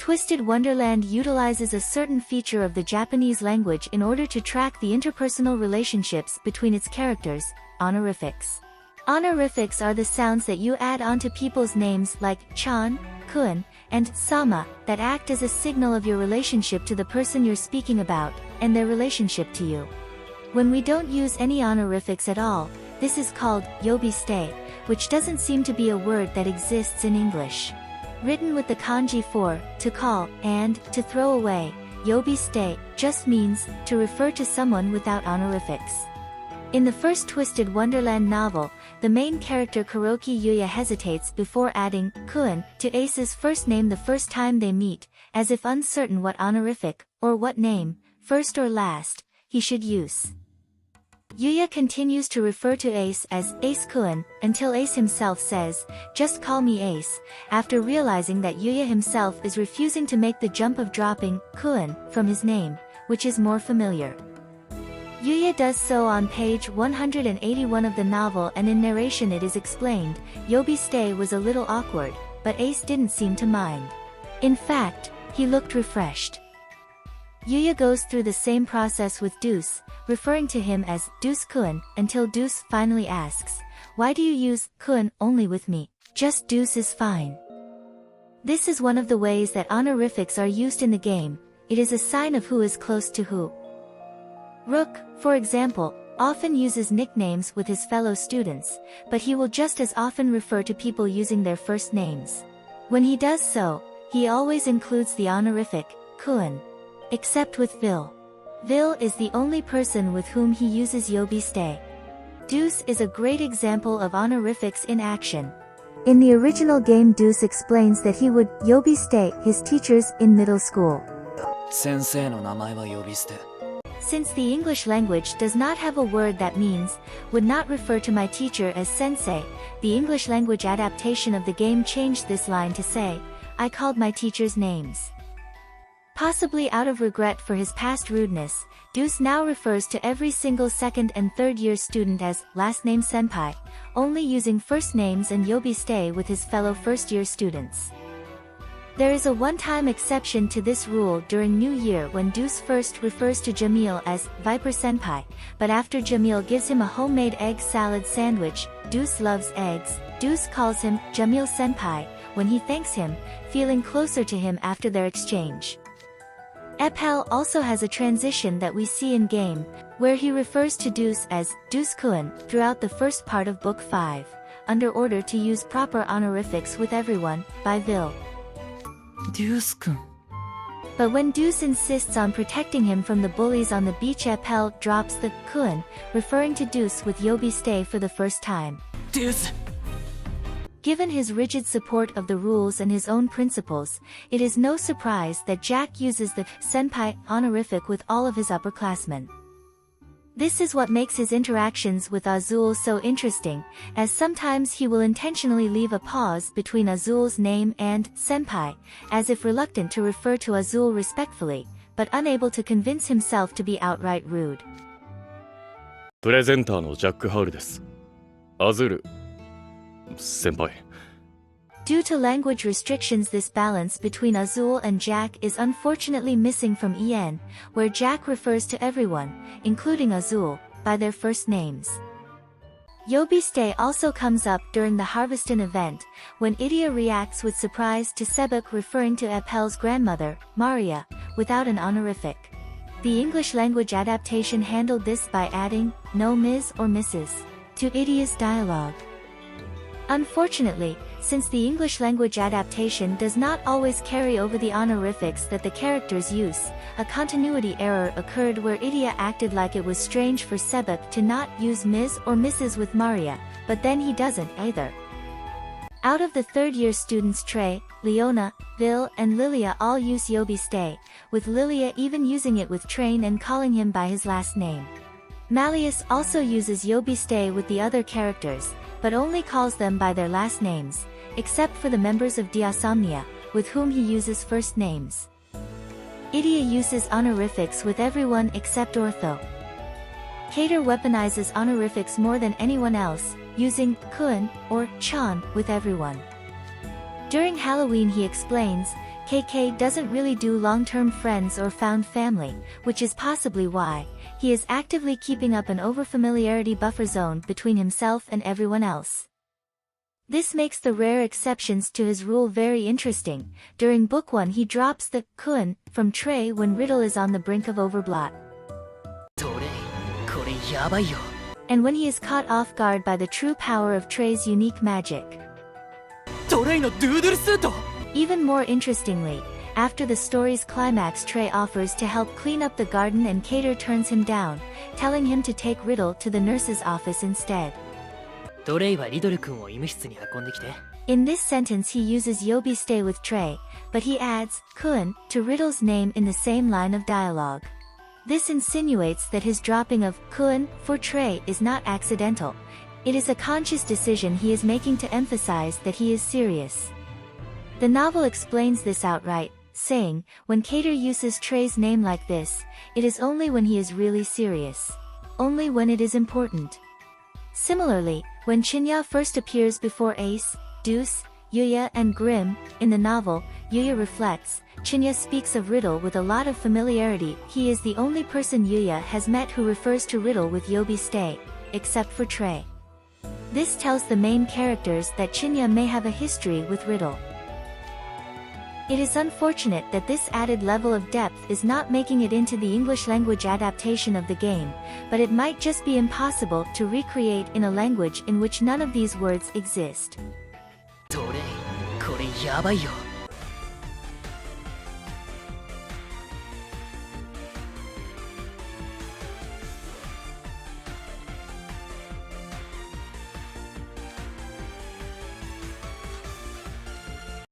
Twisted Wonderland utilizes a certain feature of the Japanese language in order to track the interpersonal relationships between its characters, honorifics. Honorifics are the sounds that you add onto people's names like chan, kun, and sama that act as a signal of your relationship to the person you're speaking about, and their relationship to you. When we don't use any honorifics at all, this is called Yobisute, which doesn't seem to be a word that exists in English. Written with the kanji for, to call, and, to throw away, Yobisute just means, to refer to someone without honorifics. In the first Twisted Wonderland novel, the main character Kuroki Yuya hesitates before adding kun to Ace's first name the first time they meet, as if uncertain what honorific, or what name, first or last, he should use. Yuya continues to refer to Ace as Ace-kun, until Ace himself says, "Just call me Ace," after realizing that Yuya himself is refusing to make the jump of dropping kun from his name, which is more familiar. Yuya does so on page 181 of the novel, and in narration it is explained, Yobisute was a little awkward, but Ace didn't seem to mind. In fact, he looked refreshed. Yuya goes through the same process with Deuce, referring to him as Deuce-kun, until Deuce finally asks, "Why do you use kun only with me? Just Deuce is fine." This is one of the ways that honorifics are used in the game. It is a sign of who is close to who. Rook, for example, often uses nicknames with his fellow students, but he will just as often refer to people using their first names. When he does so, he always includes the honorific, kun. Except with Vil. Vil is the only person with whom he uses Yobisute. Deuce is a great example of honorifics in action. In the original game, Deuce explains that he would Yobisute his teachers in middle school. 先生の名前は呼び捨て。 Since the English language does not have a word that means, would not refer to my teacher as sensei, the English language adaptation of the game changed this line to say, "I called my teachers names." Possibly out of regret for his past rudeness, Deuce now refers to every single second and third year student as last name senpai, only using first names and Yobisute with his fellow first year students. There is a one-time exception to this rule during New Year when Deuce first refers to Jamil as Viper Senpai, but after Jamil gives him a homemade egg salad sandwich, Deuce loves eggs, Deuce calls him Jamil Senpai when he thanks him, feeling closer to him after their exchange. Epel also has a transition that we see in-game, where he refers to Deuce as Deuce-kun throughout the first part of Book 5, under order to use proper honorifics with everyone, by Vil. Deuce-kun. But when Deuce insists on protecting him from the bullies on the beach, Epel drops the kun, referring to Deuce with Yobisute for the first time. Deuce! Given his rigid support of the rules and his own principles, it is no surprise that Jack uses the senpai honorific with all of his upperclassmen. This is what makes his interactions with Azul so interesting, as sometimes he will intentionally leave a pause between Azul's name and senpai, as if reluctant to refer to Azul respectfully, but unable to convince himself to be outright rude. プレゼンターのジャック・ハウルです。アズル先輩。 Due to language restrictions, this balance between Azul and Jack is unfortunately missing from EN, where Jack refers to everyone, including Azul, by their first names. Yobisute also comes up during the Harveston event, when Idia reacts with surprise to Sebek referring to Epel's grandmother, Maria, without an honorific. The English language adaptation handled this by adding no Ms. or Mrs. to Idia's dialogue. Unfortunately, since the English language adaptation does not always carry over the honorifics that the characters use, a continuity error occurred where Idia acted like it was strange for Sebek to not use Ms. or Mrs. with Maria, but then he doesn't either. Out of the third-year students, Trey, Leona, Vil, and Lilia all use Yobisute, with Lilia even using it with Train and calling him by his last name. Malleus also uses Yobisute with the other characters, but only calls them by their last names, except for the members of Diasomnia, with whom he uses first names. Idia uses honorifics with everyone except Ortho. Cater weaponizes honorifics more than anyone else, using kun or chan with everyone. During Halloween, he explains, KK doesn't really do long-term friends or found family, which is possibly why he is actively keeping up an overfamiliarity buffer zone between himself and everyone else. This makes the rare exceptions to his rule very interesting. During Book 1 he drops the kun from Trey when Riddle is on the brink of overblot. And when he is caught off guard by the true power of Trey's unique magic. Even more interestingly, after the story's climax Trey offers to help clean up the garden and Cater turns him down, telling him to take Riddle to the nurse's office instead. In this sentence he uses Yobisute with Trey, but he adds kun to Riddle's name in the same line of dialogue. This insinuates that his dropping of kun for Trey is not accidental. It is a conscious decision he is making to emphasize that he is serious. The novel explains this outright, saying, when Cater uses Trey's name like this, it is only when he is really serious. Only when it is important. Similarly, when Chinya first appears before Ace, Deuce, Yuya and Grim, in the novel, Yuya reflects, Chinya speaks of Riddle with a lot of familiarity. He is the only person Yuya has met who refers to Riddle with Yobisute, except for Trey. This tells the main characters that Chinya may have a history with Riddle. It is unfortunate that this added level of depth is not making it into the English language adaptation of the game, but it might just be impossible to recreate in a language in which none of these words exist.